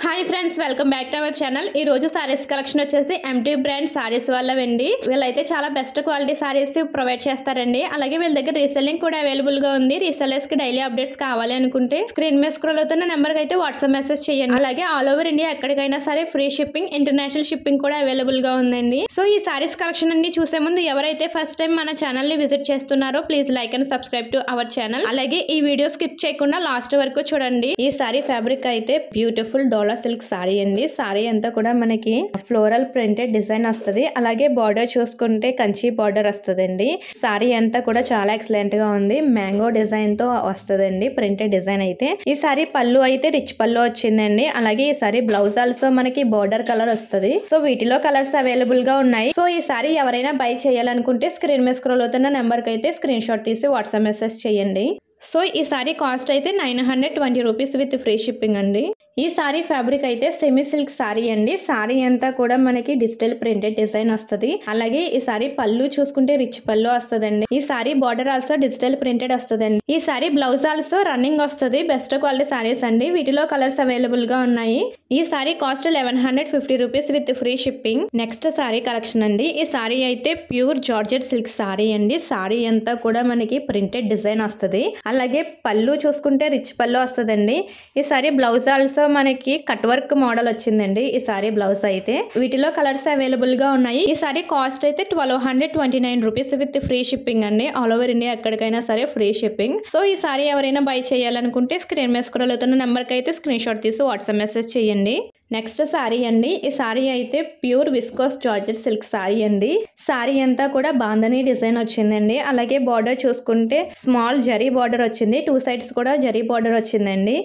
Hi friends, welcome back to our channel. ఈ రోజు saris collection వచ్చేసి ఎంటీ బ్రాండ్ సారీస్ వాళ్ళవండి. వీళ్ళైతే చాలా బెస్ట్ క్వాలిటీ సారీస్ ప్రొవైడ్ చేస్తారండి. అలాగే వీళ్ళ దగ్గర రీసెల్లింగ్ కూడా అవైలబుల్ గా ఉంది. రీసెల్లర్స్ కి డైలీ అప్డేట్స్ కావాలి అనుకుంటే స్క్రీన్ మీద స్క్రోల్ అవుతున్న నెంబర్ కి అయితే వాట్సాప్ మెసేజ్ చేయండి. అలాగే ఆల్ ఓవర్ ఇండియా ఎక్కడికైనా సరే ఫ్రీ షిప్పింగ్, ఇంటర్నేషనల్ షిప్పింగ్ కూడా అవైలబుల్ గా ఉందండి. సో ఈ సారీస్ కలెక్షన్ అన్ని చూసే ముందు ఎవరైతే ఫస్ట్ టైం మన ఛానల్ ని విజిట్ చేస్తున్నారో please like and subscribe to our channel. అలాగే ఈ వీడియో స్కిప్ చేయకుండా లాస్ట్ వరకు చూడండి. ఈ సారీ ఫ్యాబ్రిక్ అయితే బ్యూటిఫుల్ డోలా సిల్క్ సారీ అండి. సారీ అంతా కూడా మనకి ఫ్లోరల్ ప్రింటెడ్ డిజైన్ వస్తుంది. అలాగే బార్డర్ చూసుకుంటే కంచి బార్డర్ వస్తుందండి. సారీ అంతా కూడా చాలా ఎక్సలెంట్ గా ఉంది. మ్యాంగో డిజైన్ తో వస్తుందండి ప్రింటెడ్ డిజైన్ అయితే. ఈ సారీ పళ్ళు అయితే రిచ్ పళ్ళు వచ్చిందండి. అలాగే ఈ సారీ బ్లౌజ్ ఆల్సో మనకి బార్డర్ కలర్ వస్తుంది. సో వీటిలో కలర్స్ అవైలబుల్ గా ఉన్నాయి. సో ఈ సారీ ఎవరైనా బై చేయాలనుకుంటే స్క్రీన్ మీద స్క్రోల్ అవుతున్న నెంబర్ కి అయితే స్క్రీన్ షాట్ తీసి వాట్సాప్ మెసేజ్ చేయండి. సో ఈ సారీ కాస్ట్ అయితే 920 రూపీస్ విత్ ఫ్రీ షిప్పింగ్ అండి. ఈ సారీ ఫ్యాబ్రిక్ అయితే సెమీ సిల్క్ సారీ అండి. సారీ అంతా కూడా మనకి డిజిటల్ ప్రింటెడ్ డిజైన్ వస్తుంది. అలాగే ఈ సారీ పళ్ళు చూసుకుంటే రిచ్ పళ్ళు వస్తుందండి. ఈ sorry border also digital printed వస్తుందండి. ఈ సారీ బ్లౌజ్ ఆల్సో రన్నింగ్ వస్తుంది. బెస్ట్ క్వాలిటీ సారీస్ అండి. వీటిలో కలర్స్ అవైలబుల్ గా ఉన్నాయి. ఈ sorry cost 1150 rupees with free shipping. Next sorry collection అండి. ఈ సారీ అయితే ప్యూర్ జార్జెట్ సిల్క్ సారీ అండి. సారీ అంతా కూడా మనకి ప్రింటెడ్ డిజైన్ వస్తుంది. అలాగే పళ్ళు చూసుకుంటే రిచ్ పళ్ళు వస్తుందండి. ఈ సారీ బ్లౌజ్ ఆల్సో మనకి కట్ వర్క్ మోడల్ వచ్చిందండి. ఈ సారీ బ్లౌజ్ అయితే వీటిలో కలర్స్ అవైలబుల్ గా ఉన్నాయి. ఈ సారీ కాస్ట్ అయితే 1229 రూపీస్ విత్ ఫ్రీ షిప్పింగ్ అండి. ఆల్ ఓవర్ ఇండియా ఎక్కడికైనా సరే ఫ్రీ షిప్పింగ్. సో ఈ సారీ ఎవరైనా బై చేయాలనుకుంటే స్క్రీన్ మీద స్క్రోల్ అవుతున్న నెంబర్ కి అయితే స్క్రీన్ షాట్ తీసి వాట్సాప్ మెసేజ్ చేయండి. నెక్స్ట్ సారీ అండి. ఈ సారీ అయితే pure viscose georgette silk sorry అండి. సారీ అంతా కూడా బాంధనీ డిజైన్ వచ్చిందండి. అలాగే బార్డర్ చూసుకుంటే స్మాల్ జరీ బార్డర్ వచ్చింది. 2 సైడ్స్ కూడా జరీ బార్డర్ వచ్చిందండి.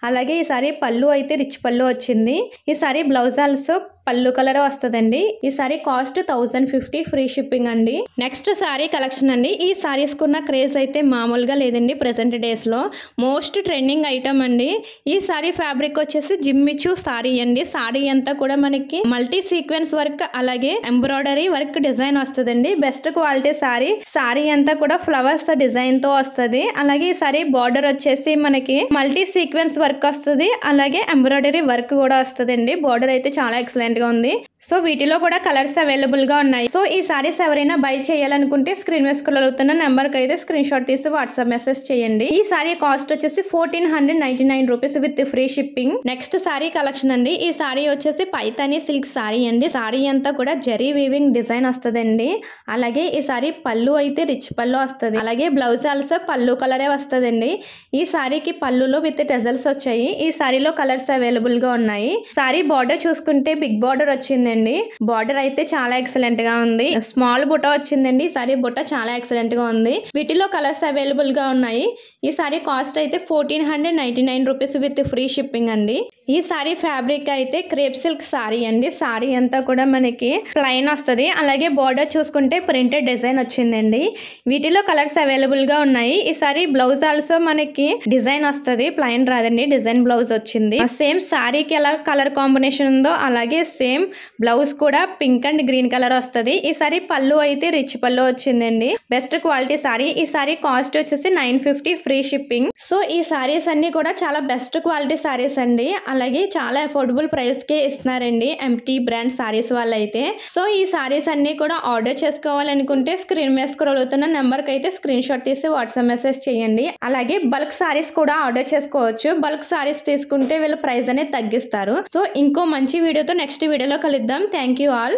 అలాగే ఈ సారీ పళ్ళు అయితే రిచ్ పళ్ళు వచ్చింది. ఈ సారీ బ్లౌజ్ ఆల్సో పళ్ళు కలర్ వస్తుందండి. ఈ సారీ కాస్ట్ 1050 ఫ్రీ షిప్పింగ్ అండి. నెక్స్ట్ సారీ కలెక్షన్ అండి. ఈ సారీస్ కున్న క్రేజ్ అయితే మామూలుగా లేదండి. ప్రెసెంట్ డేస్ లో మోస్ట్ ట్రెండింగ్ ఐటమ్ అండి. ఈ సారీ ఫ్యాబ్రిక్ వచ్చేసి జిమ్మిచూ సారీ అండి. సారీ అంతా కూడా మనకి మల్టీ సీక్వెన్స్ వర్క్ అలాగే ఎంబ్రాయిడరీ వర్క్ డిజైన్ వస్తుందండి. Best quality sorry. సారీ అంతా కూడా ఫ్లవర్స్ డిజైన్ తో వస్తుంది. అలాగే ఈ సారీ బార్డర్ వచ్చేసి మనకి మల్టీ సీక్వెన్స్ వర్క్ వస్తుంది. అలాగే ఎంబ్రాయిడరీ వర్క్ కూడా వస్తుందండి. బార్డర్ అయితే చాలా ఎక్సలెంట్ గా ఉంది. సో వీటిలో కూడా కలర్స్ అవైలబుల్ గా ఉన్నాయి. సో ఈ సారీస్ ఎవరైనా బై చేయాలనుకుంటే స్క్రీన్ మీద స్క్రోల్ అవుతున్న నెంబర్ కి అయితే స్క్రీన్ షాట్ తీసి వాట్సాప్ మెసేజ్ చేయండి. ఈ సారీ కాస్ట్ వచ్చేసి 1499 rupees with free shipping. Next sorry collection అండి. ఈ సారీ వచ్చేసి పైతానీ సిల్క్ సారీ అండి. సారీ అంతా కూడా జరీ వీవింగ్ డిజైన్ వస్తుందండి. అలాగే ఈ సారీ పళ్ళు అయితే రిచ్ పళ్ళు వస్తుంది. అలాగే బ్లౌజ్ ఆల్సో పళ్ళు కలరే వస్తుందండి. ఈ సారీకి పళ్ళులో విత్ టెజల్స్ వచ్చాయి. ఈ సారీలో కలర్స్ అవైలబుల్ గా ఉన్నాయి. సారీ బార్డర్ చూసుకుంటే బిగ్ బార్డర్ వచ్చిందండి. బార్డర్ అయితే చాలా ఎక్సలెంట్ గా ఉంది. స్మాల్ బుట్ట వచ్చిందండి. ఈ సారీ బుట్ట చాలా ఎక్సలెంట్ గా ఉంది. వీటిలో కలర్స్ అవైలబుల్ గా ఉన్నాయి. ఈ సారీ కాస్ట్ అయితే 1499 రూపీస్ విత్ ఫ్రీ షిప్పింగ్ అండి. ఈ సారీ ఫ్యాబ్రిక్ అయితే క్రేప్ సిల్క్ సారీ అండి. సారీ అంతా కూడా మనకి ప్లైన్ వస్తుంది. అలాగే బార్డర్ చూసుకుంటే ప్రింటెడ్ డిజైన్ వచ్చిందండి. వీటిలో కలర్స్ అవైలబుల్ గా ఉన్నాయి. ఈ సారీ బ్లౌజ్ ఆల్సో మనకి డిజైన్ వస్తుంది. ప్లైన్ రాదండి, డిజైన్ బ్లౌజ్ వచ్చింది. సేమ్ సారీకి ఎలా కలర్ కాంబినేషన్ ఉందో అలాగే సేమ్ బ్లౌజ్ కూడా పింక్ అండ్ గ్రీన్ కలర్ వస్తుంది. ఈ సారీ పళ్ళు అయితే రిచ్ పళ్ళు వచ్చిందండి. Best quality sorry. ఈ సారీ కాస్ట్ వచ్చేసి 950 ఫ్రీ షిప్పింగ్. సో ఈ సారీస్ అన్ని కూడా చాలా బెస్ట్ క్వాలిటీ సారీస్ అండి. అలాగే చాలా అఫోర్డబుల్ ప్రైస్ కే ఇస్తున్నారండి ఎంటీ బ్రాండ్ సారీస్ వాళ్ళు అయితే. సో ఈ సారీస్ అన్ని కూడా ఆర్డర్ చేసుకోవాలనుకుంటే స్క్రీన్ మీద స్క్రోల్ అవుతున్న నెంబర్ కి అయితే స్క్రీన్ షాట్ తీసి వాట్సాప్ మెసేజ్ చేయండి. అలాగే బల్క్ సారీస్ కూడా ఆర్డర్ చేసుకోవచ్చు. బల్క్ సారీస్ తీసుకుంటే వీళ్ళ ప్రైస్ అనేది తగ్గిస్తారు. సో ఇంకో మంచి వీడియోతో నెక్స్ట్ వీడియోలో కలుద్దాం. Thank you all.